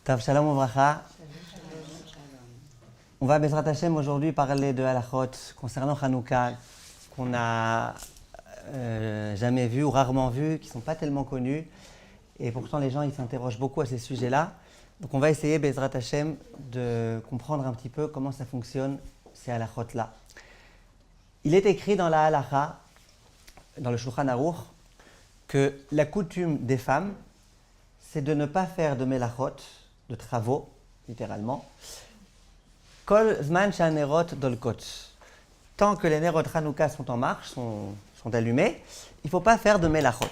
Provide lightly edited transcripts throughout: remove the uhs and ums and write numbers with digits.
Tav Shalom Uvracha. On va, Bezrat Hashem, aujourd'hui parler de halachot concernant Hanouka qu'on n'a jamais vu ou rarement vu, qui ne sont pas tellement connus. Et pourtant, les gens ils s'interrogent beaucoup à ces sujets-là. Donc, on va essayer, Bezrat Hashem, de comprendre un petit peu comment ça fonctionne, ces halachot-là. Il est écrit dans la halacha, dans le Shulchan Aruch, que la coutume des femmes, c'est de ne pas faire de melachot, de travaux, littéralement, kol zman shanerot dolkot. Tant que les nerot Hanouka sont en marche, sont allumés, il ne faut pas faire de melachot.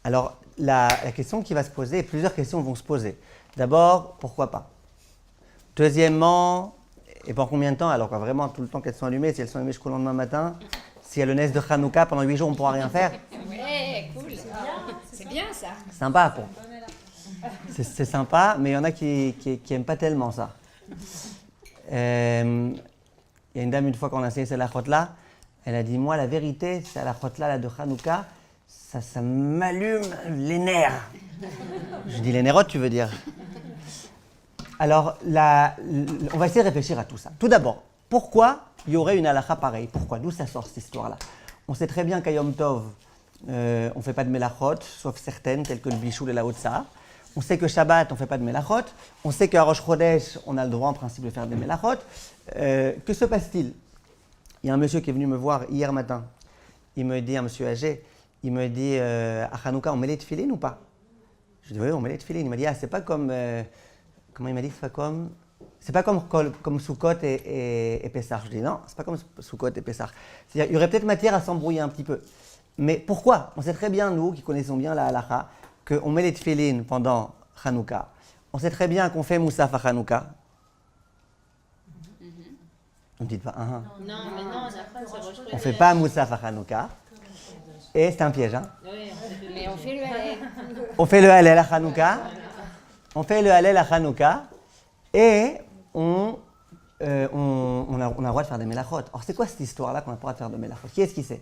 Alors, la question qui va se poser, plusieurs questions vont se poser. D'abord, pourquoi pas? Deuxièmement, et pendant combien de temps? Alors, vraiment, tout le temps qu'elles sont allumées, si elles sont allumées jusqu'au lendemain matin, s'il y a le nes de Hanouka, pendant 8 jours, on ne pourra rien faire. Ouais, cool. C'est bien ça. Sympa, c'est sympa, mais il y en a qui n'aiment pas tellement ça. Il y a une dame, une fois qu'on a essayé cette halachot-là, elle a dit, moi, la vérité, cette halachot-là de Hanouka, ça m'allume les nerfs. Je dis les nérotes, tu veux dire? Alors, on va essayer de réfléchir à tout ça. Tout d'abord, pourquoi il y aurait une halacha pareille? Pourquoi? D'où ça sort cette histoire-là? On sait très bien qu'à Yom Tov, on ne fait pas de melachot, sauf certaines, telles que le bichoul et la Hotza. On sait que Shabbat, on ne fait pas de melachot. On sait qu'à Rosh Chodesh, on a le droit en principe de faire des melachot. Que se passe-t-il? Il y a un monsieur qui est venu me voir hier matin. Il me dit, un monsieur âgé, il me dit, à Hanouka, on met les tefilines ou pas? Je dis, oui, on met les tefilines. Il m'a dit, c'est pas comme... comment il m'a dit? C'est pas comme Sukkot et Pessah. Je dis, non, c'est pas comme Sukkot et Pessah. C'est-à-dire, il y aurait peut-être matière à s'embrouiller un petit peu. Mais pourquoi? On sait très bien, nous, qui connaissons bien la halacha, qu'on met les tefilines pendant Hanouka. On sait très bien qu'on fait Moussaf à Hanouka. On ne dit pas Non, mais non, on ne fait pas Moussaf à Hanouka. Et c'est un piège, hein? Oui, mais on fait le halal. On fait le halal à Hanouka. On fait le halal à Hanouka. Et on a le droit de faire des melachot. Alors, c'est quoi cette histoire-là qu'on a le droit de faire de melachot? Qui est-ce qui sait?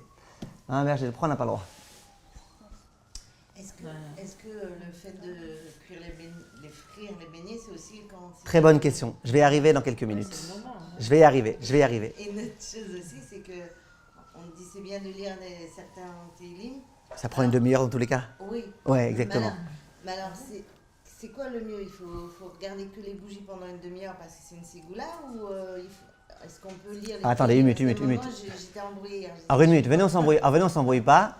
Un berger de proie n'a pas le droit. Est-ce que le fait de cuire les frire, les beignets, c'est aussi quand... Très bonne question. Je vais y arriver dans quelques minutes. Je vais y arriver. Et une autre chose aussi, c'est que on dit c'est bien de lire certains télim. Ça prend une demi-heure dans tous les cas? Oui. Ouais, exactement. Mais alors c'est quoi le mieux? Il faut regarder que les bougies pendant une demi-heure parce que c'est une ségoula ou est-ce qu'on peut lire les attendez, une minute. J'étais embrouillée hier. Alors une minute, venez, on s'embrouille pas.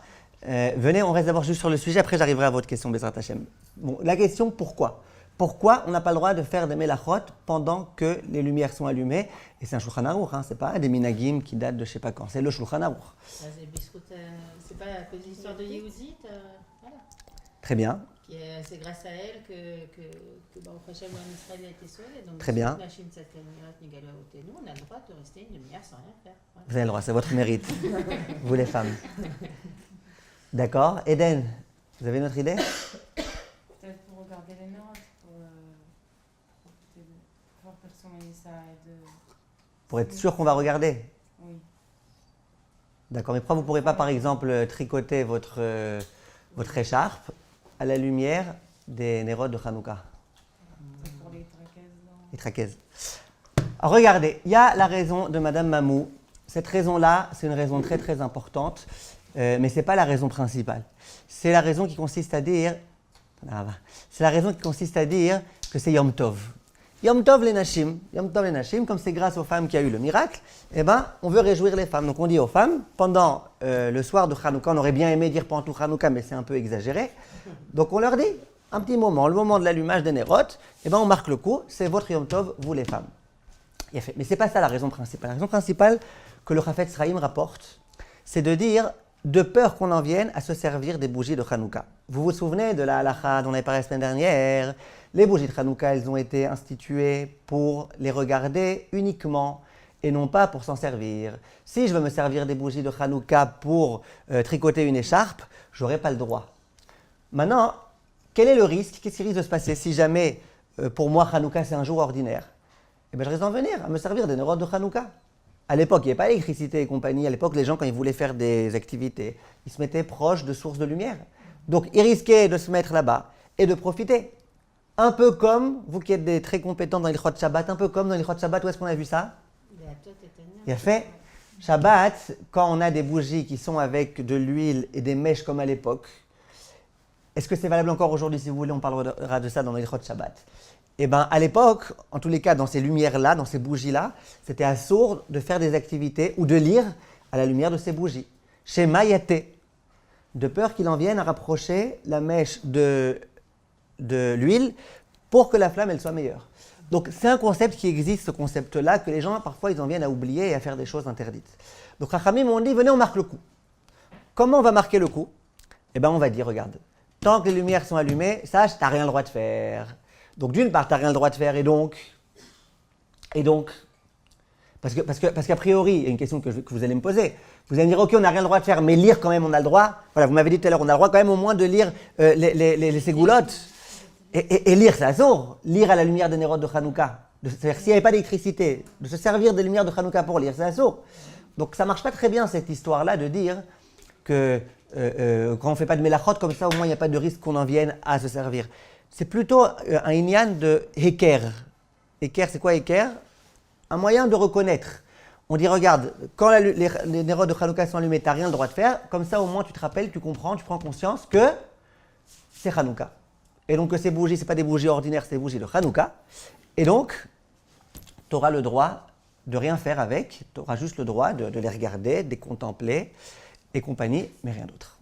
Venez, on reste d'abord juste sur le sujet, après j'arriverai à votre question, Bezrat Hashem. Bon, la question, pourquoi? Pourquoi on n'a pas le droit de faire des melachot pendant que les lumières sont allumées? Et c'est un Shulchan Aruch, hein, c'est pas des minagim qui datent de je sais pas quand, c'est le Shulchan Aruch. C'est pas à cause de l'histoire de Yehudit, voilà. Très bien. C'est grâce à elle que au prochain mois Israël a été sauvé. Donc, très bien. On a le droit de rester une demi-heure sans rien faire. Voilà. Vous avez le droit, c'est votre mérite, vous les femmes. D'accord. Eden, vous avez une autre idée? Peut-être pour regarder les notes, pour personnaliser ça et de... Pour être sûr qu'on va regarder? Oui. D'accord, mais pourquoi vous ne pourrez pas, par exemple, tricoter votre écharpe à la lumière des nérodes de Hanouka? C'est pour les trapèzes, non? Les trapèzes. Alors, regardez, il y a la raison de Madame Mamou. Cette raison-là, c'est une raison très très importante, mais ce n'est pas la raison principale. C'est la raison qui consiste à dire... que c'est Yom Tov. Yom Tov les Nashim, comme c'est grâce aux femmes qu'il y a eu le miracle, eh ben, on veut réjouir les femmes. Donc on dit aux femmes, pendant le soir de Hanouka, on aurait bien aimé dire pendant tout Hanouka, mais c'est un peu exagéré. Donc on leur dit, un petit moment, le moment de l'allumage des nérotes, eh ben, on marque le coup, c'est votre Yom Tov, vous les femmes. Mais ce n'est pas ça la raison principale. La raison principale que le Chafetz Chaim rapporte, c'est de dire, de peur qu'on en vienne à se servir des bougies de Hanouka. Vous vous souvenez de la halacha dont on avait parlé la semaine dernière? Les bougies de Hanouka, elles ont été instituées pour les regarder uniquement et non pas pour s'en servir. Si je veux me servir des bougies de Hanouka pour tricoter une écharpe, je n'aurai pas le droit. Maintenant, quel est le risque? Qu'est-ce qui risque de se passer si jamais, pour moi, Hanouka, c'est un jour ordinaire? Eh bien, je risque d'en venir à me servir des nérodes de Hanouka. À l'époque, il n'y avait pas l'électricité et compagnie. À l'époque, les gens, quand ils voulaient faire des activités, ils se mettaient proches de sources de lumière. Donc, ils risquaient de se mettre là-bas et de profiter. Un peu comme, vous qui êtes des très compétents dans l'Ilchot Shabbat, un peu comme dans l'Ilchot Shabbat, où est-ce qu'on a vu ça? Il a fait Shabbat, quand on a des bougies qui sont avec de l'huile et des mèches comme à l'époque, est-ce que c'est valable encore aujourd'hui? Si vous voulez, on parlera de ça dans l'Ilchot Shabbat. Eh bien, à l'époque, en tous les cas, dans ces lumières-là, dans ces bougies-là, c'était assourd de faire des activités ou de lire à la lumière de ces bougies. Chez Mayaté, de peur qu'il en vienne à rapprocher la mèche de l'huile pour que la flamme, elle soit meilleure. Donc, c'est un concept qui existe, ce concept-là, que les gens, parfois, ils en viennent à oublier et à faire des choses interdites. Donc, Rachamim m'ont dit, venez, on marque le coup. Comment on va marquer le coup? Eh bien, on va dire, regarde, tant que les lumières sont allumées, sache, tu n'as rien le droit de faire. Donc, d'une part, tu n'as rien le droit de faire, et donc, parce qu'a priori, il y a une question que vous allez me poser. Vous allez me dire, ok, on n'a rien le droit de faire, mais lire quand même, on a le droit. Voilà, vous m'avez dit tout à l'heure, on a le droit quand même au moins de lire les ségoulottes. Et lire, c'est assourd. Lire à la lumière des nérodes de Hanouka. C'est-à-dire, s'il n'y avait pas d'électricité, de se servir des lumières de Hanouka pour lire, c'est assourd. Donc, ça ne marche pas très bien, cette histoire-là, de dire que quand on ne fait pas de mélachot, comme ça, au moins, il n'y a pas de risque qu'on en vienne à se servir. C'est plutôt un inyan de Heker. Heker, c'est quoi Heker? Un moyen de reconnaître. On dit, regarde, quand les nérodes de Hanouka sont allumés, tu n'as rien le droit de faire. Comme ça, au moins, tu te rappelles, tu comprends, tu prends conscience que c'est Hanouka. Et donc, que ces bougies, ce n'est pas des bougies ordinaires, c'est des bougies de Hanouka. Et donc, tu auras le droit de rien faire avec. Tu auras juste le droit de les regarder, de les contempler et compagnie, mais rien d'autre.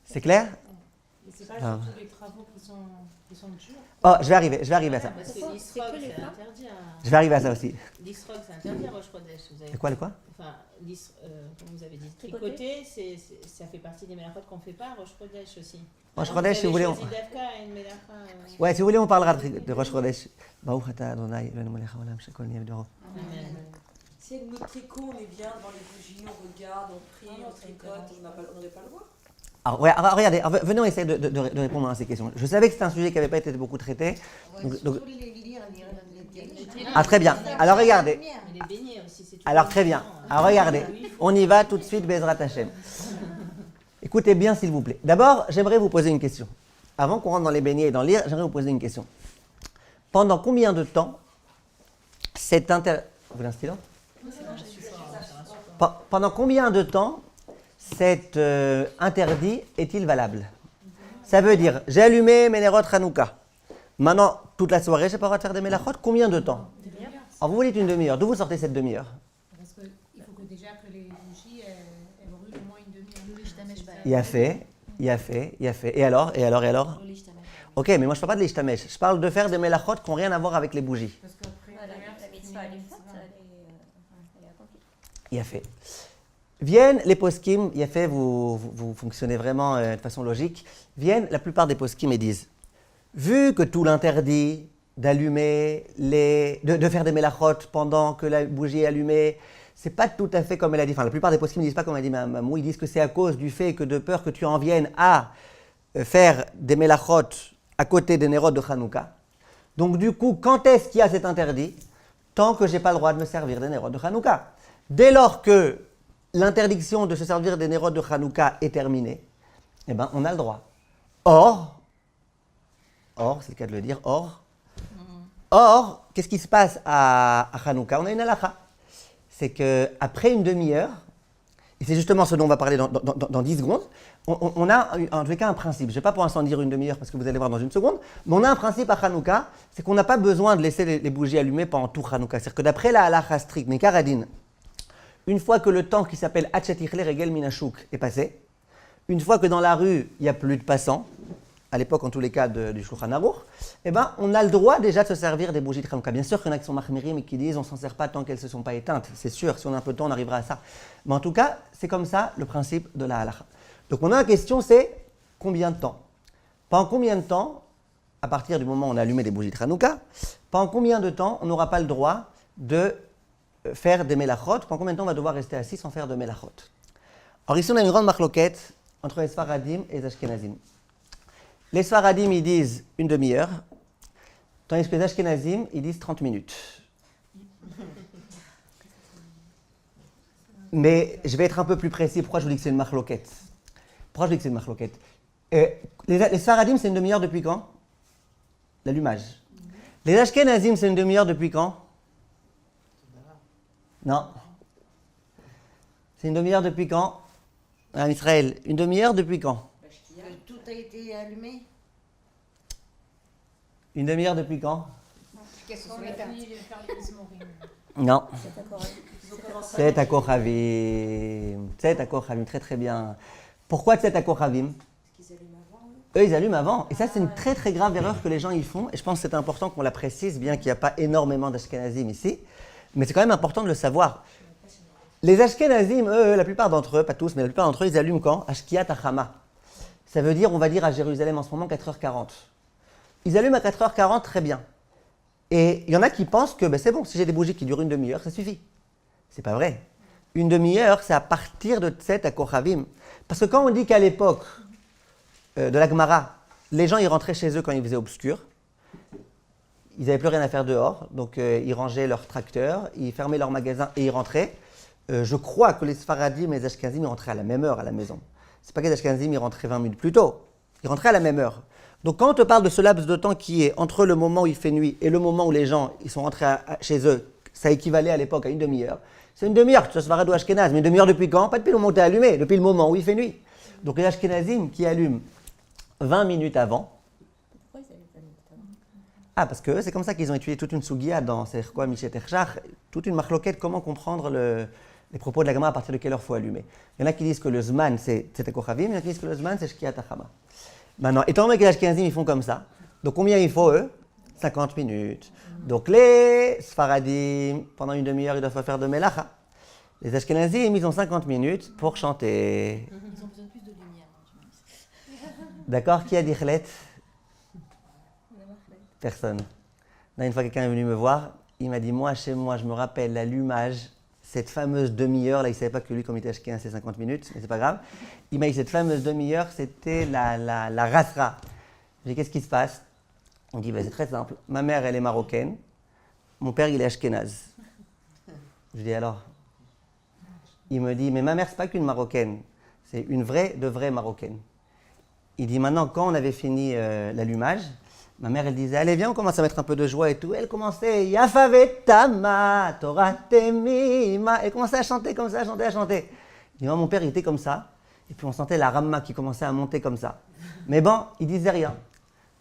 C'est clair? Mais c'est pas surtout les travaux qui sont durs. Oh, je vais arriver à ça. Parce que l'Isrog, c'est interdit. Je vais arriver à ça aussi. L'Isrog, c'est interdit à Rosh Chodesh. C'est quoi, le quoi? Enfin, comme vous avez dit, tricoter, ça fait partie des mélachotes qu'on ne fait pas à Rosh Chodesh aussi. Rosh Chodesh, si vous voulez. Ouais, si vous voulez, on parlera de Rosh Chodesh. Baruch atah Adonai, Eloheinu melech haolam, shekol niyeh b'doro. Si avec notre tricot, on est bien devant les bougies, on regarde, on prie, on tricote, on n'aurait pas le droit. Alors, regardez, venez, on essaie de répondre à ces questions. Je savais que c'était un sujet qui n'avait pas été beaucoup traité. Très bien. Alors, regardez. Alors, très bien. Alors, regardez. On y va tout de suite, Bezrat Hashem. Écoutez bien, s'il vous plaît. D'abord, j'aimerais vous poser une question. Avant qu'on rentre dans les beignets et dans lire, j'aimerais vous poser une question. Pendant combien de temps cet Vous voulez un stylo? Pendant combien de temps cet interdit est-il valable? Ça veut dire, j'ai allumé mes nérodes Hanouka. Maintenant, toute la soirée, je n'ai pas le droit de faire des mélachot. Combien de temps? Alors, vous dites une demi-heure. D'où vous sortez cette demi-heure? Parce qu'il faut que déjà que les bougies, elles brûlent au moins une demi-heure. Il y a fait. Et alors? Ok, mais moi je ne parle pas de l'ishtamesh. Je parle de faire des mélachot qui n'ont rien à voir avec les bougies. Parce qu'après, La mitzvah, elle est faite, elle est accomplie. Il y a fait. Viennent les poskim, il y a fait, vous fonctionnez vraiment de façon logique. Viennent la plupart des poskim et disent, vu que tout l'interdit d'allumer de faire des mélachot pendant que la bougie est allumée, c'est pas tout à fait comme elle a dit. Enfin, la plupart des poskim ne disent pas comme a dit Mamou, ils disent que c'est à cause du fait que de peur que tu en viennes à faire des mélachot à côté des nérodes de Hanouka. Donc du coup, quand est-ce qu'il y a cet interdit? Tant que je n'ai pas le droit de me servir des nérodes de Hanouka. Dès lors que l'interdiction de se servir des nérodes de Hanouka est terminée, eh ben, on a le droit. Or, c'est le cas de le dire, or, qu'est-ce qui se passe à Hanouka? On a une halakha. C'est qu'après une demi-heure, et c'est justement ce dont on va parler dans 10 secondes, on a en tous les cas un principe. Je ne vais pas pour l'instant dire une demi-heure parce que vous allez voir dans une seconde, mais on a un principe à Hanouka, c'est qu'on n'a pas besoin de laisser les bougies allumées pendant tout Hanouka. C'est-à-dire que d'après la halakha stricte, mais Karadine, une fois que le temps qui s'appelle Hatchatichle Regel Minachouk est passé, une fois que dans la rue, il n'y a plus de passants, à l'époque en tous les cas du Shulchan Aruch, eh ben, on a le droit déjà de se servir des bougies de Hanouka. Bien sûr qu'il y en a qui sont mahmirim et qui disent on ne s'en sert pas tant qu'elles ne se sont pas éteintes. C'est sûr, si on a un peu de temps, on arrivera à ça. Mais en tout cas, c'est comme ça le principe de la halakha. Donc maintenant la question c'est combien de temps? Pendant combien de temps, à partir du moment où on a allumé des bougies de Hanouka, pendant combien de temps on n'aura pas le droit de faire des mélachot? Pendant combien de temps on va devoir rester assis sans faire de mélachot? Alors ici on a une grande marloquette entre les Sfaradim et les Ashkenazim. Les Sfaradim ils disent une demi-heure, tandis que les Ashkenazim ils disent 30 minutes. Mais je vais être un peu plus précis. Pourquoi je vous dis que c'est une marloquette? Les Sfaradim c'est une demi-heure depuis quand? l'allumage. Les Ashkenazim, c'est une demi-heure depuis quand? Non. C'est une demi-heure depuis quand? En Israël, une demi-heure depuis quand? Que tout a été allumé. Une demi-heure depuis quand? Qu'est-ce que On c'est a fini de faire les Mizmorim. Non. C'est d'accord. Ils ont commencé Tset HaKochavim. Tset HaKochavim, très très bien. Pourquoi Tset HaKochavim? qu'ils allument avant. Eux, ils allument avant. Et ça, c'est une très très grave erreur que les gens y font. Et je pense que c'est important qu'on la précise, bien qu'il n'y a pas énormément d'Ashkenazim ici. Mais c'est quand même important de le savoir. Les Ashkenazim, eux, la plupart d'entre eux, pas tous, mais la plupart d'entre eux, ils allument quand? Ashkiat Hachama. Ça veut dire, on va dire à Jérusalem en ce moment, 4h40. Ils allument à 4h40, très bien. Et il y en a qui pensent que c'est bon, si j'ai des bougies qui durent une demi-heure, ça suffit. C'est pas vrai. Une demi-heure, c'est à partir de Tset HaKochavim. Parce que quand on dit qu'à l'époque de la Gemara, les gens ils rentraient chez eux quand il faisait obscur, ils n'avaient plus rien à faire dehors, donc ils rangeaient leurs tracteurs, ils fermaient leurs magasins et ils rentraient. Je crois que les Sfaradim et les Ashkenazim ils rentraient à la même heure à la maison. C'est pas que les Ashkenazim ils rentraient 20 minutes plus tôt, ils rentraient à la même heure. Donc quand on te parle de ce laps de temps qui est entre le moment où il fait nuit et le moment où les gens ils sont rentrés chez eux, ça équivalait à l'époque à une demi-heure. C'est une demi-heure, que ce soit Sfarad ou Ashkenaz, mais une demi-heure depuis quand? Pas depuis le moment où tu es allumé, depuis le moment où il fait nuit. Donc les Ashkenazim qui allument 20 minutes avant. Pourquoi ils allument 20 minutes avant? Ah, parce que c'est comme ça qu'ils ont étudié toute une sugia dans c'est quoi Michet Ershach, toute une marloquette, comment comprendre les propos de la Gemara à partir de quelle heure il faut allumer. Il y en a qui disent que le Zman c'est HaKochavim, il y en a qui disent que le Zman c'est Shkiat Hachama. Maintenant, étant donné que les Ashkenazim ils font comme ça, donc combien il faut eux? 50 minutes. Donc les Sfaradim, pendant une demi-heure, ils doivent faire de Melacha. Les Ashkenazim, ils ont 50 minutes pour chanter. Ils ont besoin de plus de lumière. D'accord? Qui a dit Chlet? Personne. Là, une fois, quelqu'un est venu me voir, il m'a dit, moi, chez moi, je me rappelle l'allumage, cette fameuse demi-heure, là, il ne savait pas que lui, comme il était Ashkenaz, c'est 50 minutes, mais c'est pas grave. Il m'a dit, cette fameuse demi-heure, c'était la rasra. J'ai dit, qu'est-ce qui se passe? On dit, c'est très simple. Ma mère, elle est marocaine. Mon père, il est Ashkenaz. Je dis, alors? Il me dit, mais ma mère, c'est pas qu'une marocaine. C'est une vraie de vraie marocaine. Il dit, maintenant, quand on avait fini l'allumage, ma mère, elle disait, allez, viens, on commence à mettre un peu de joie et tout. Elle commençait, Yafavetama, Torah Temima. Elle commençait à chanter comme ça, à chanter. Il dit, moi, mon père, il était comme ça. Et puis, on sentait la ramma qui commençait à monter comme ça. Mais bon, il disait rien.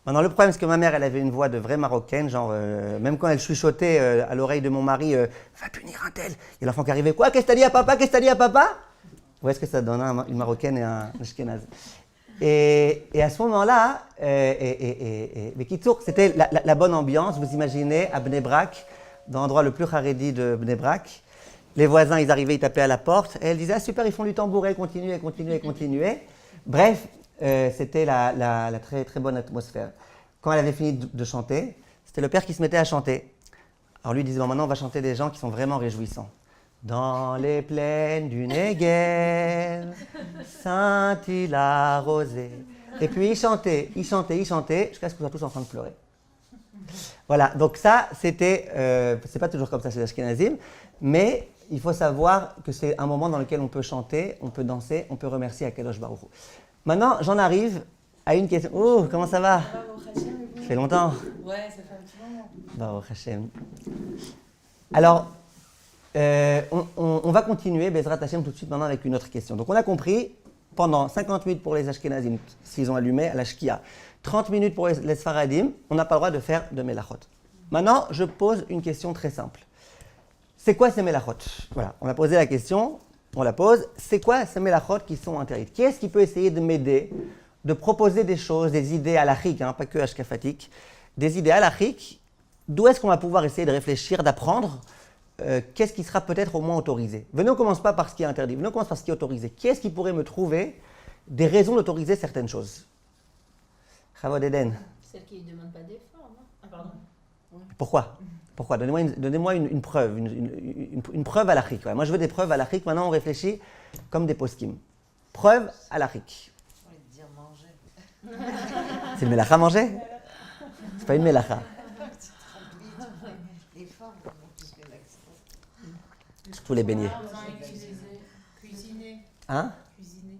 Maintenant, le problème, c'est que ma mère, elle avait une voix de vraie marocaine, genre, même quand elle chuchotait à l'oreille de mon mari, va punir un tel. Il y a l'enfant qui arrivait, quoi? Qu'est-ce que t'as dit à papa? Qu'est-ce que t'as dit à papa? Vous voyez ce que ça donne, hein, une marocaine et un ashkenaz. Et à ce moment-là, mais Kitsour, c'était la bonne ambiance. Vous imaginez, à Bnei Brak, dans l'endroit le plus haredi de Bnei Brak, les voisins, ils arrivaient, ils tapaient à la porte, et elle disait, ah super, ils font du tambouret, continuez. Bref, c'était la très très bonne atmosphère. Quand elle avait fini de chanter, c'était le père qui se mettait à chanter. Alors lui disait, bon, maintenant on va chanter des gens qui sont vraiment réjouissants. Dans les plaines du Negev, scintille la rosée. Et puis il chantait, jusqu'à ce qu'on soit tous en train de pleurer. Voilà, donc ça, c'était, c'est pas toujours comme ça chez les Ashkenazim, mais il faut savoir que c'est un moment dans lequel on peut chanter, on peut danser, on peut remercier Akadosh Baruch Hu. Maintenant, j'en arrive à une question. Oh, comment ça va? Ça fait longtemps. Ouais, ça fait un petit moment. Baruch Hashem. Alors, on va continuer, Bezrat Hashem, tout de suite maintenant avec une autre question. Donc, on a compris, pendant 50 minutes pour les Ashkenazim, s'ils ont allumé à la Shkia, 30 minutes pour les Sfaradim, on n'a pas le droit de faire de Melachot. Maintenant, je pose une question très simple. C'est quoi ces Melachot? Voilà, on a posé la question, on la pose. C'est quoi ces Melachot qui sont interdites? Qui est-ce qui peut essayer de m'aider, de proposer des choses, des idées halachiques, pas que ashkafatiques, des idées halachiques? D'où est-ce qu'on va pouvoir essayer de réfléchir, d'apprendre? Qu'est-ce qui sera peut-être au moins autorisé? Venez, on ne commence pas par ce qui est interdit, venez, on commence par ce qui est autorisé. Qui est-ce qui pourrait me trouver des raisons d'autoriser certaines choses? Chavod Eden. Celle qui ne demande pas d'effort, non? Ah, pardon. Pourquoi? Donnez-moi une preuve, une preuve halachique. Ouais. Moi, je veux des preuves halachiques. Maintenant, on réfléchit comme des poskim. Preuve halachique. On va te dire manger. C'est une mélacha manger? C'est pas une mélacha. Les formes, plus que l'accent. Surtout les beignets. Cuisiner. Hein? Cuisiner.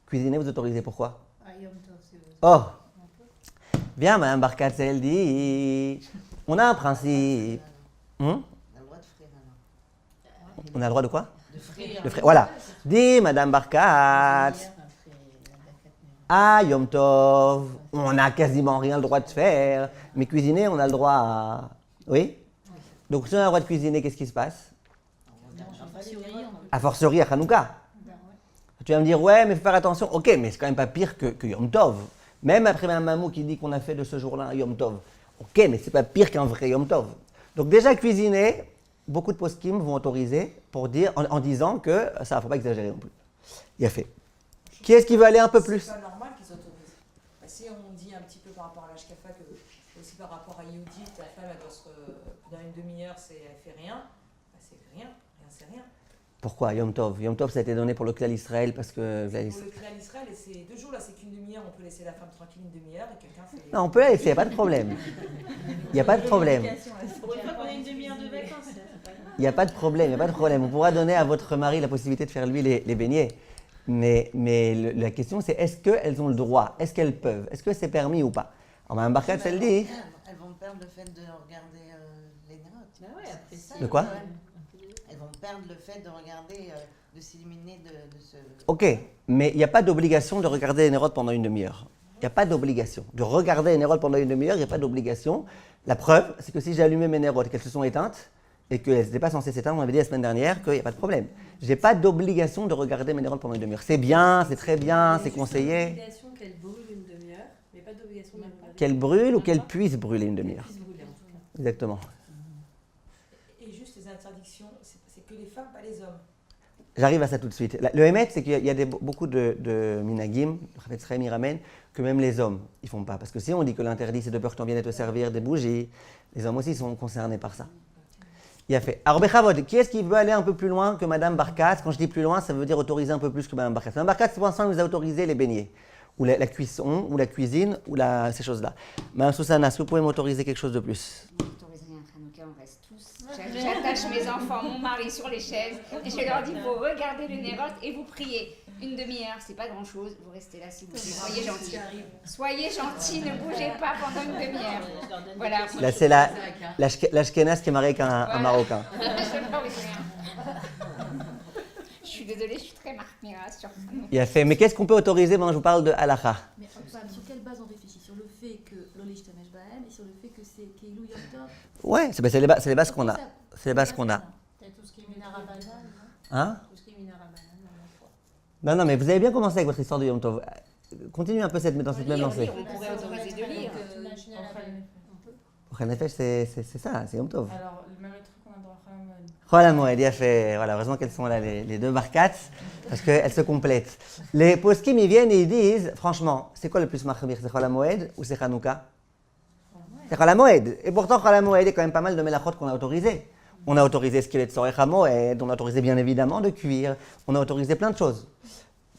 Cuisiner, vous autorisez pourquoi? À Yom Tov, c'est Oh! Bien, Madame Barkat, elle dit, on a un principe. On a le droit de frire alors. On a le droit de quoi? De frire. De frire. Voilà. Dit Madame Barkat, à Yom Tov, on n'a quasiment rien le droit de faire, mais cuisiner, on a le droit à... Oui? Donc si on a le droit de cuisiner, qu'est-ce qui se passe? A fortiori à Hanouka. Tu vas me dire, ouais, mais faut faire attention. Ok, mais c'est quand même pas pire que Yom Tov. Même après un mamou qui dit qu'on a fait de ce jour-là un Yom Tov. Ok, mais c'est pas pire qu'un vrai Yom Tov. Donc déjà cuisiner, beaucoup de poskim vont autoriser pour dire, en disant que ça ne faut pas exagérer non plus. Il a fait. Qui est-ce qui veut aller un peu plus? C'est pas normal qu'ils autorisent. Bah, si on dit un petit peu par rapport à l'Ashkafa que aussi par rapport à Yehudi, ta femme elle doit se dans une demi-heure, elle fait rien, bah, c'est rien, c'est rien. Pourquoi Yom Tov? Yom Tov, ça a été donné pour le clan Israël parce que... C'est pour le clan Israël et c'est 2 jours là, c'est qu'une demi-heure, on peut laisser la femme tranquille une demi-heure et quelqu'un fait... Non, on peut la laisser, il n'y a pas de problème. Il n'y a pas de problème. Pour une fois qu'on a une demi-heure de vacances, c'est pas grave. Il n'y a pas de problème, il n'y a pas de problème. On pourra donner à votre mari la possibilité de faire lui les beignets. Mais la question c'est est-ce qu'elles ont le droit? Est-ce qu'elles peuvent? Est-ce que c'est permis ou pas? Alors Mme Barkat, elle dit... Elles vont perdre le fait de regarder les nérotes. Bah ouais, après ça. De quoi? Elles vont perdre le fait de regarder, de s'éliminer de ce... Ok, mais il n'y a pas d'obligation de regarder les nérotes pendant une demi-heure. Il n'y a pas d'obligation. De regarder les nérotes pendant une demi-heure, il n'y a pas d'obligation. La preuve, c'est que si j'ai allumé mes nérotes et qu'elles se sont éteintes, et qu'elles n'étaient pas censées s'éteindre, on avait dit la semaine dernière qu'il n'y a pas de problème. Je n'ai pas d'obligation de regarder mes nérotes pendant une demi-heure. C'est bien, c'est très bien, c'est conseillé. Obligation qu'elle brûle une demi-heure, mais pas d'obligation de regarder. Qu'elle brûle ou qu'elle puisse brûler une demi-heure. Puisse brûler, en tout cas. Exactement. Et juste les interdictions, c'est que les femmes, pas les hommes. J'arrive à ça tout de suite. Le Hémet, c'est qu'il y a beaucoup de minagim, le Chafetz Chaim y ramène, que même les hommes, ils font pas. Parce que si on dit que l'interdit, c'est de peur que ton bien te servir des bougies, les hommes aussi sont concernés par ça. Il a fait. Alors, Bechavod, qui est-ce qui veut aller un peu plus loin que Madame Barkat? Quand je dis plus loin, ça veut dire autoriser un peu plus que Madame Barkat. Madame Barkat, c'est pour l'instant, elle nous a autorisé les beignets, ou la cuisson, ou la cuisine, ou ces choses-là. Madame Susanna, est-ce que vous pouvez m'autoriser quelque chose de plus? Je n'autorise rien à Hanouka, on reste tous. J'attache mes enfants, mon mari sur les chaises et je leur dis vous regardez le Nérot et vous priez. Une demi-heure, c'est pas grand-chose, vous restez là s'il vous plaît. Soyez gentils. Soyez gentils, ne bougez pas pendant une demi-heure. Voilà. Là, c'est l'Ashkenaz qui est marié avec un Marocain. Je n'autorise rien. Je suis désolée, je suis très marmira sur Hanouka. Il a fait. Mais qu'est-ce qu'on peut autoriser maintenant? Je vous parle de halacha. Mais sur quelle base on réfléchit? Sur le fait que l'Olish Tamesh Bahem et sur le fait que c'est Keilou Yom Tov? Ouais, c'est les bases qu'on a. C'est les bases qu'on a. Il y a tout ce qui est Minarabanan, Hein? tout ce qui est Minarabanan, on a Non, non, mais vous avez bien commencé avec votre histoire de Yom Tov. Continuez un peu dans cette même lancée. On pourrait autoriser de lire. Chol Nefesh, c'est ça, c'est Yom Tov. Alors, le même truc qu'on a dans Chol Hamoed. Chol Hamoed, il a fait. Voilà, heureusement qu'elles sont là, les deux barkats, parce qu'elles se complètent. Les poskim, ils viennent et ils disent, franchement, c'est quoi le plus machmir? C'est Chol Hamoed ou c'est Hanouka? C'est Chol Hamoed. Et pourtant, Chol Hamoed, il y a quand même pas mal de melachot qu'on a autorisé. On a autorisé ce qu'il est de Sorech Hamoed, on a autorisé bien évidemment de cuire, on a autorisé plein de choses.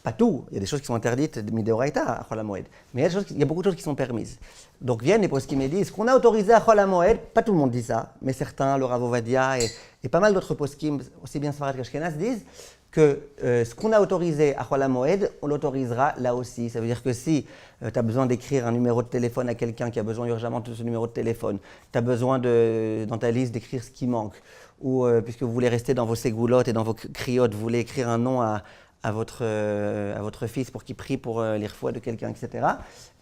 Pas tout, il y a des choses qui sont interdites de Mideoraita à Chol Hamoed, mais il y a beaucoup de choses qui sont permises. Donc viennent les poskim et disent, ce qu'on a autorisé à Chol Hamoed, pas tout le monde dit ça, mais certains, le Rav Ovadia et pas mal d'autres poskim, aussi bien Sfarad qu'Ashkenaz, disent que ce qu'on a autorisé à Chol Hamoed, on l'autorisera là aussi. Ça veut dire que si tu as besoin d'écrire un numéro de téléphone à quelqu'un qui a besoin urgemment de ce numéro de téléphone, tu as besoin dans ta liste d'écrire ce qui manque, ou puisque vous voulez rester dans vos ségoulottes et dans vos criottes, vous voulez écrire un nom à votre fils pour qu'il prie pour l'irfoua de quelqu'un, etc.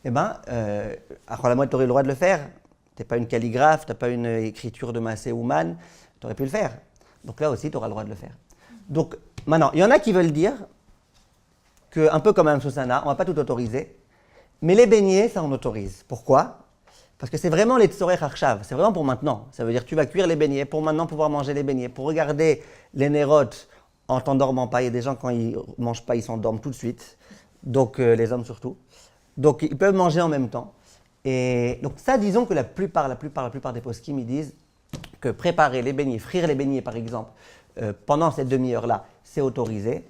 Eh bien, à Chol Hamoed, tu aurais le droit de le faire. Tu n'es pas une calligraphe, tu n'as pas une écriture de Maaseh Ouman, tu aurais pu le faire. Donc là aussi, tu auras le droit de le faire. Donc, maintenant, il y en a qui veulent dire que, un peu comme Mme Susana, on ne va pas tout autoriser, mais les beignets, ça on autorise. Pourquoi? Parce que c'est vraiment les tsorech arshav, c'est vraiment pour maintenant. Ça veut dire que tu vas cuire les beignets pour maintenant pouvoir manger les beignets, pour regarder les nérotes en t'endormant pas. Il y a des gens, quand ils ne mangent pas, ils s'endorment tout de suite, donc les hommes surtout. Donc ils peuvent manger en même temps. Et donc ça, disons que la plupart des poskim, ils disent que préparer les beignets, frire les beignets par exemple, pendant cette demi-heure-là, c'est autorisé.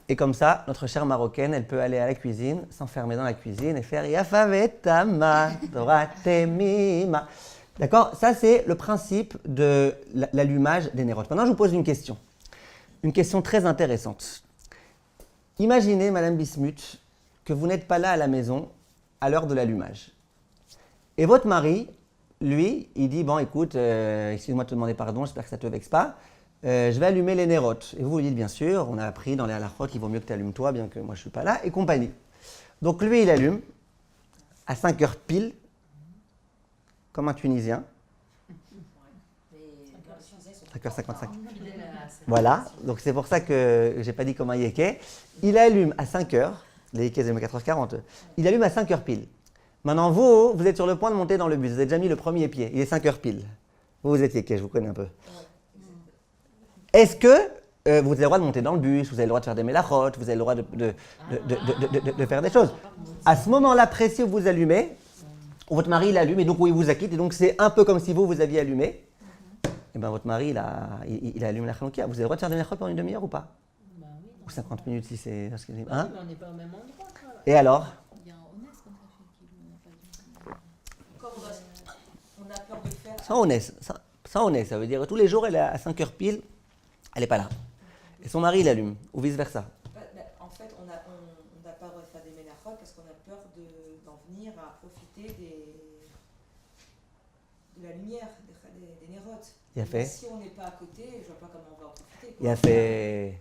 Et comme ça, notre chère Marocaine, elle peut aller à la cuisine, s'enfermer dans la cuisine et faire Yafavetama, Doratemima. D'accord? Ça, c'est le principe de l'allumage des nérotes. Maintenant, je vous pose une question. Une question très intéressante. Imaginez, Madame Bismuth, que vous n'êtes pas là à la maison à l'heure de l'allumage. Et votre mari, lui, il dit, bon, écoute, excuse-moi de te demander pardon, j'espère que ça ne te vexe pas. Je vais allumer les nérotes. Et vous dites, bien sûr, on a appris dans les halachot qu'il vaut mieux que tu allumes toi, bien que moi je ne suis pas là, et compagnie. Donc lui, il allume à 5 heures pile, comme un Tunisien. 5h55. Voilà, donc c'est pour ça que j'ai pas dit comme un yéké. Il allume à 5 heures, les yékés aiment 4h40, il allume à 5 heures pile. Maintenant, vous êtes sur le point de monter dans le bus, vous avez déjà mis le premier pied, il est 5 heures pile. Vous êtes yéké, je vous connais un peu. Est-ce que vous avez le droit de monter dans le bus, vous avez le droit de faire des mélachot, vous avez le droit de faire des choses. À ce moment-là précis où vous allumez, votre mari il allume et donc il vous acquitte, et donc c'est un peu comme si vous aviez allumé. Et bien votre mari il allume la Hanouka. Vous avez le droit de faire des mélachot pendant une demi-heure ou pas? Bah oui. Ou 50 minutes si c'est... Bah Hein? oui, mais on n'est pas au même endroit. Quoi. Et alors? Il y a un honnête comme ça chez qui n'a pas dit. Comme on a peur de faire. Sans honnête, ça veut dire tous les jours elle est à 5 heures pile, elle n'est pas là. Et son mari il allume, ou vice-versa. En fait, on n'a pas le droit de faire des ménachot parce qu'on a peur d'en venir à profiter de la lumière, des nérotes. Il a fait. Si on n'est pas à côté, je ne vois pas comment on va en profiter. Il a fait...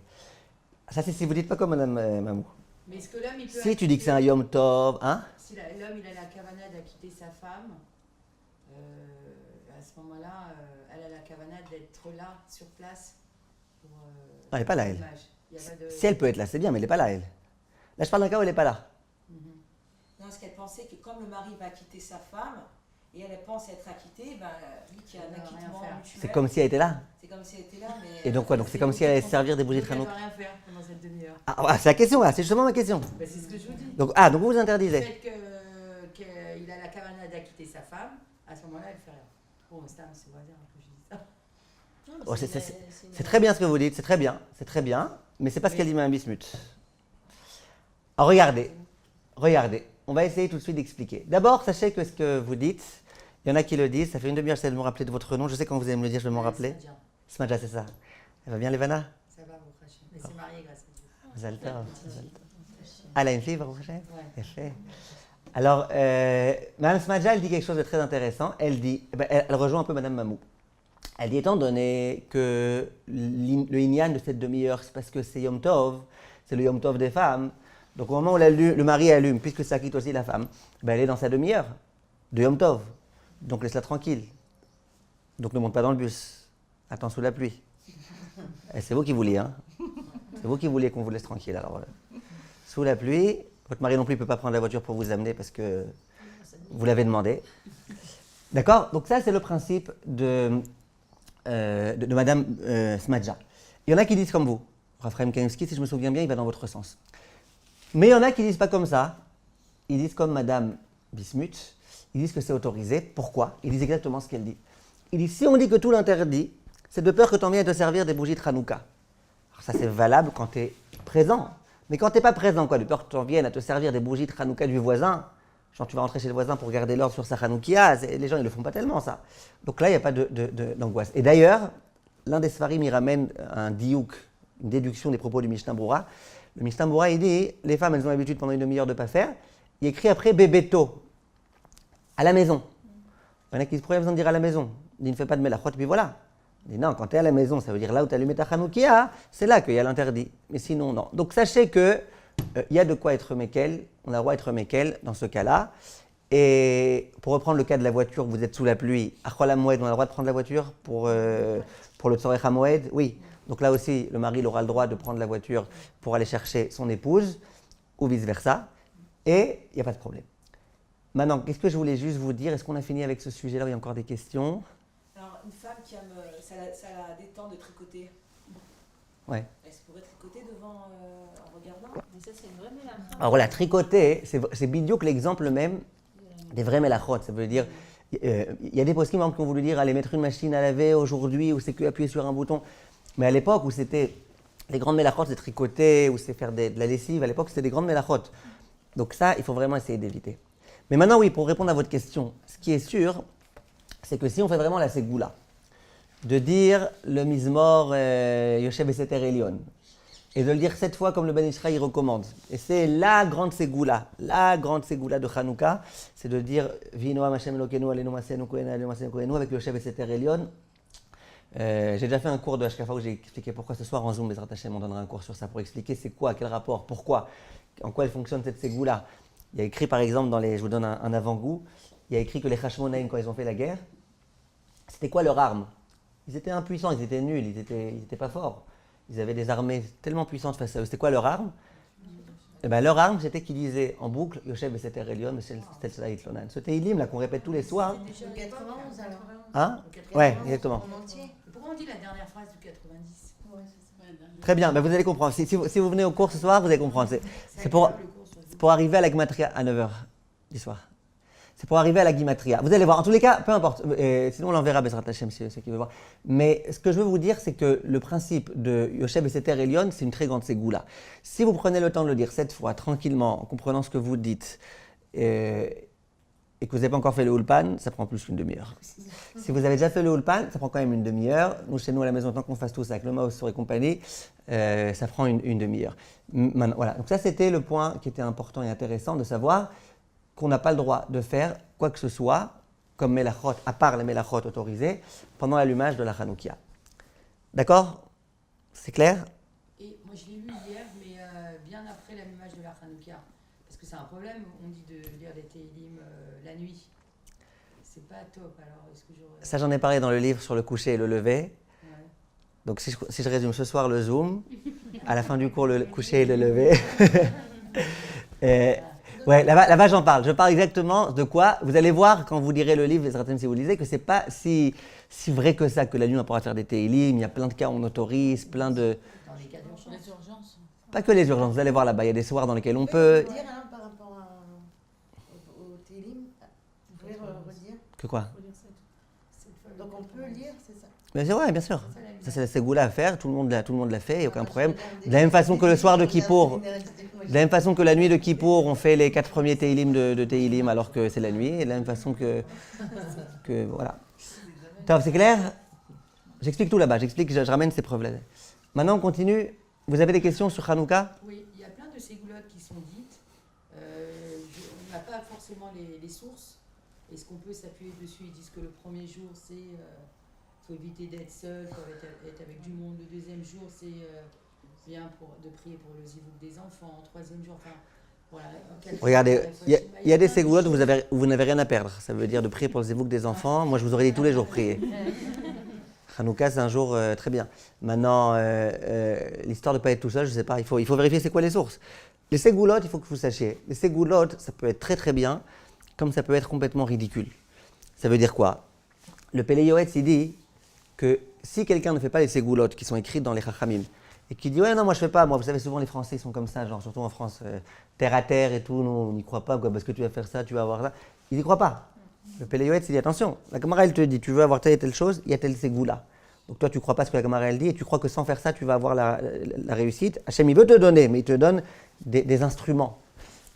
Ça c'est si vous dites pas comme Madame Mamou. Mais est-ce que l'homme, il peut Si tu dis que c'est un Yom Tov, hein? Si l'homme, il a la kavana d'acquitter sa femme, à ce moment-là, elle a la kavana d'être là, sur place. Pour, elle n'est pas là, elle. Il y a pas de... Si elle peut être là, c'est bien, mais elle n'est pas là, elle. Là, je parle d'un cas où elle n'est pas là. Non, parce qu'elle pensait que comme le mari va quitter sa femme, et elle pense être acquittée, ben, vu qu'il y a un acquittement mutuel. C'est comme si elle était là. C'est comme si elle était là, mais... Et donc quoi? Donc c'est comme si elle allait se servir des bougies de Hanouka. Elle ne va rien faire pendant cette demi-heure. Ah, c'est la question, là, c'est justement ma question. Ben, c'est ce que je vous dis. Donc vous vous interdisez. Le fait qu'il a la kavana d'acquitter sa femme, à ce moment-là, elle fait rien. Bon, c'est on va dire que je dis ça. Oh, c'est très bien ce que vous dites, c'est très bien, mais c'est pas ce qu'elle dit Mme Bismuth. Alors regardez, on va essayer tout de suite d'expliquer. D'abord, sachez que ce que vous dites, il y en a qui le disent, ça fait une demi-heure que j'essaie de me rappeler de votre nom, je sais quand vous allez me le dire, je vais m'en rappeler. Smadja, c'est ça. Elle va bien, Levana? Ça va, vous crachez. Mais c'est marié grâce à Dieu. Zalta. Elle a une fille, vous crachez? Ouais. Fait. Alors, Mme Smadja, elle dit quelque chose de très intéressant. Elle dit, elle rejoint un peu Mme Mamou. Elle dit, étant donné que le Inyan de cette demi-heure, c'est parce que c'est Yom Tov, c'est le Yom Tov des femmes, donc au moment où le mari allume, puisque ça quitte aussi la femme, elle est dans sa demi-heure de Yom Tov. Donc laisse-la tranquille. Donc ne monte pas dans le bus. Attends sous la pluie. Et c'est vous qui vouliez, hein. C'est vous qui vouliez qu'on vous laisse tranquille. Alors, sous la pluie, votre mari non plus ne peut pas prendre la voiture pour vous amener parce que vous l'avez demandé. D'accord? Donc ça, c'est le principe de Madame Smadja. Il y en a qui disent comme vous. Raphaël Kaimski, si je me souviens bien, il va dans votre sens. Mais il y en a qui disent pas comme ça. Ils disent comme Madame Bismuth. Ils disent que c'est autorisé. Pourquoi? Ils disent exactement ce qu'elle dit. Ils disent, si on dit que tout l'interdit, c'est de peur que tu en viennes à te servir des bougies de Hanouka. Alors ça, c'est valable quand tu es présent. Mais quand tu n'es pas présent, quoi, de peur que tu en viennes à te servir des bougies de Hanouka du voisin, genre tu vas rentrer chez le voisin pour garder l'ordre sur sa Hanoukia, les gens, ils ne le font pas tellement, ça. Donc là, il n'y a pas d'angoisse. Et d'ailleurs, l'un des Sfarim, il ramène un diouk, une déduction des propos du Mishnah Brura. Le Mishnah Brura, il dit, les femmes, elles ont l'habitude pendant une demi-heure de ne pas faire. Il écrit après Bébeto, à la maison. Il y en a qui disent, pourquoi il y a besoin de dire à la maison? Il dit, ne fais pas de melachot, puis voilà. Il dit, non, quand tu es à la maison, ça veut dire là où tu as allumé ta Hanoukia, c'est là qu'il y a l'interdit. Mais sinon, non. Donc sachez qu'il y a de quoi être Mekel, on a le droit d'être Mekel dans ce cas-là. Et pour reprendre le cas de la voiture, vous êtes sous la pluie, à Chol HaMoed, on a le droit de prendre la voiture pour le Tzorech HaMoed? Oui. Donc là aussi, le mari il aura le droit de prendre la voiture pour aller chercher son épouse, ou vice-versa. Et il n'y a pas de problème. Maintenant, qu'est-ce que je voulais juste vous dire? Est-ce qu'on a fini avec ce sujet-là? Il y a encore des questions? Alors, une femme qui aime, ça la détend de tricoter. Ouais. Elle se pourrait tricoter devant, en regardant. Mais ça, c'est une vraie mélachot. Alors voilà, tricoter, c'est bidiouk l'exemple même des vrais mélachot. Ça veut dire, il y a des poskim qui ont voulu dire, allez mettre une machine à laver aujourd'hui, ou c'est que appuyer sur un bouton. Mais à l'époque où c'était les grandes mélachot, c'est tricoter, ou c'est faire de la lessive, à l'époque c'était des grandes mélachot. Donc ça, il faut vraiment essayer d'éviter. Mais maintenant, oui, pour répondre à votre question, ce qui est sûr, c'est que si on fait vraiment la ségoula, de dire le mizmor Yoshev Eseter Elion, et de le dire 7 fois comme le Ben Israël recommande. Et c'est la grande ségoula de Hanouka, c'est de dire Vinoam Hashem Elokeinu Aleinu Maasenu Kohen Aleinu Maasenu Kohen avec le Yoshev Eseter Elyon. J'ai déjà fait un cours de Hashkafa où j'ai expliqué pourquoi ce soir en Zoom, Bezrat Hashem, on donnera un cours sur ça pour expliquer c'est quoi, quel rapport, pourquoi, en quoi elle fonctionne cette ségoula. Il y a écrit par exemple je vous donne un avant-goût, il y a écrit que les Hashmonaïm quand ils ont fait la guerre, c'était quoi leur arme? Ils étaient impuissants, ils étaient nuls, ils étaient pas forts. Ils avaient des armées tellement puissantes face à eux. C'était quoi leur arme? Eh ben, leur arme, c'était qu'ils disaient en boucle Yoshev Eseter Elyon, Stel Selaït Lonan. Ce Teilim là qu'on répète tous les soirs. Le 91 alors. Hein? Ouais, exactement. Pourquoi on dit la dernière phrase du 90? Très bien, ben vous allez comprendre. Si vous venez au cours ce soir, vous allez comprendre. C'est pour arriver à la Gematria à 9h du soir. C'est pour arriver à la Gematria. Vous allez voir, en tous les cas, peu importe. Sinon, on l'enverra Bezrat Hashem si ceux qui veulent voir. Mais ce que je veux vous dire, c'est que le principe de Yoshev Eseter Elyon, c'est une très grande ségoula. Si vous prenez le temps de le dire 7 fois, tranquillement, en comprenant ce que vous dites, et que vous n'avez pas encore fait le Ulpan, ça prend plus qu'une demi-heure. Si vous avez déjà fait le Ulpan, ça prend quand même une demi-heure. Nous, chez nous, à la maison, tant qu'on fasse tout ça avec le Maos et compagnie, ça prend une demi-heure. Maintenant, voilà. Donc ça, c'était le point qui était important et intéressant de savoir qu'on n'a pas le droit de faire quoi que ce soit, comme melachot, à part les melachot autorisées, pendant l'allumage de la Hanoukia. D'accord? C'est clair? Et moi je l'ai lu hier, mais bien après l'allumage de la Hanoukia. Parce que c'est un problème, on dit de lire des Tehillim la nuit. C'est pas top, alors est-ce que j'aurais... Ça, j'en ai parlé dans le livre sur le coucher et le lever. Ouais. Donc si je résume ce soir le Zoom, à la fin du cours le coucher et le lever. Ouais, là-bas j'en parle. Je parle exactement de quoi. Vous allez voir quand vous lirez le livre, si vous lisez, que c'est pas si vrai que ça, que la nuit on pourra faire des Tehillim. Il y a plein de cas où on autorise, plein de... Dans les cas d'urgence. Les urgences. Pas que les urgences, vous allez voir là-bas, il y a des soirs dans lesquels on peut... Vous pouvez redire par rapport au Télim, vous pouvez redire? Que quoi? Donc on peut lire, c'est ça? Bien sûr, ouais, bien sûr. Ça, c'est la ségoula à faire, tout le monde l'a fait, il n'y a aucun problème. De la même façon que le soir de Kippour, de la même façon que la nuit de Kippour, on fait les 4 premiers Tehillim de Tehillim alors que c'est la nuit, et de la même façon que voilà. C'est clair? J'explique tout là-bas, je ramène ces preuves-là. Maintenant, on continue. Vous avez des questions sur Hanouka? Oui, il y a plein de ségoulottes qui sont dites. On n'a pas forcément les sources. Est-ce qu'on peut s'appuyer dessus? Ils disent que le premier jour, c'est... faut éviter d'être seul, faut être avec du monde. Le deuxième jour, c'est bien de prier pour le zivouk des enfants. Troisième jour, enfin, voilà. Regardez, il y a des ségoulottes où vous n'avez rien à perdre. Ça veut dire de prier pour le zivouk des enfants. Moi, je vous aurais dit tous les jours prier. Hanouka, c'est un jour très bien. Maintenant, l'histoire de ne pas être tout seul, je ne sais pas. Il faut vérifier c'est quoi les sources. Les ségoulottes, il faut que vous sachiez. Les ségoulottes, ça peut être très très bien, comme ça peut être complètement ridicule. Ça veut dire quoi? Le Pélé Yoetz, il dit que si quelqu'un ne fait pas les ségoulottes qui sont écrites dans les Chachamim, et qui dit ouais non moi je fais pas, moi vous savez souvent les Français ils sont comme ça, genre surtout en France, terre à terre et tout, non on n'y croit pas quoi, parce que tu vas faire ça, tu vas avoir ça, ils n'y croient pas. Le Pélé Yoetz il dit attention, la Gemara elle te dit tu veux avoir telle et telle chose, il y a telle ségoula. Donc toi tu crois pas ce que la Gemara elle dit et tu crois que sans faire ça tu vas avoir la réussite. Hachem il veut te donner, mais il te donne des instruments.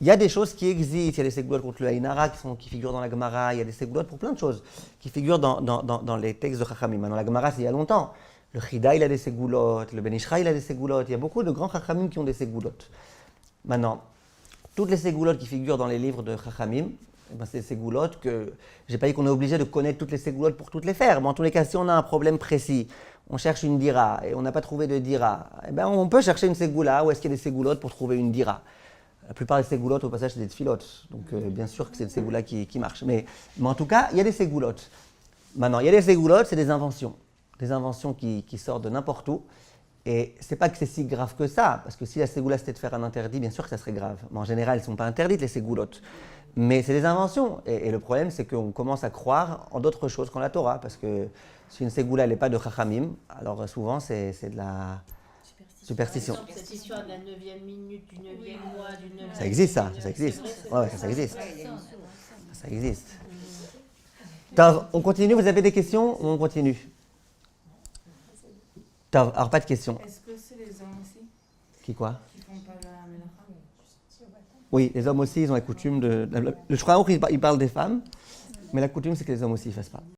Il y a des choses qui existent, il y a des ségoulottes contre le Haïnara qui figurent dans la Gemara, il y a des ségoulottes pour plein de choses qui figurent dans les textes de Chachamim. Maintenant la Gemara c'est il y a longtemps. Le Chida il a des ségoulottes, le Ben Ishra il a des ségoulottes, il y a beaucoup de grands Chachamim qui ont des ségoulottes. Maintenant, toutes les ségoulottes qui figurent dans les livres de Chachamim, c'est des ségoulottes que, je n'ai pas dit qu'on est obligé de connaître toutes les ségoulottes pour toutes les faire, mais en tous les cas si on a un problème précis, on cherche une dira et on n'a pas trouvé de dira, on peut chercher une ségoula où est-ce qu'il y a des ségoulottes pour trouver une dira. La plupart des ségoulottes, au passage, c'est des tfilotes. Donc, bien sûr que c'est des ségoulas qui marchent. Mais en tout cas, il y a des ségoulottes. Maintenant, il y a des ségoulottes, c'est des inventions. Des inventions qui sortent de n'importe où. Et c'est pas que c'est si grave que ça. Parce que si la ségoula, c'était de faire un interdit, bien sûr que ça serait grave. Mais en général, elles ne sont pas interdites, les ségoulottes. Mais c'est des inventions. Et le problème, c'est qu'on commence à croire en d'autres choses qu'en la Torah. Parce que si une ségoula, elle n'est pas de chachamim, alors souvent, c'est de la... superstition. Par exemple, cette histoire de la 9e minute, du 9e mois, du 9e... Ça existe, ça existe. Ouais, ça existe. Ça existe. Tov, on continue, vous avez des questions ou on continue? Tov, alors pas de questions. Est-ce que c'est les hommes aussi Qui quoi? qui font pas la mélacha? Oui, les hommes aussi, ils ont la coutume de... Le Shulchan Aruch, il parle des femmes, mais la coutume, c'est que les hommes aussi ne fassent pas.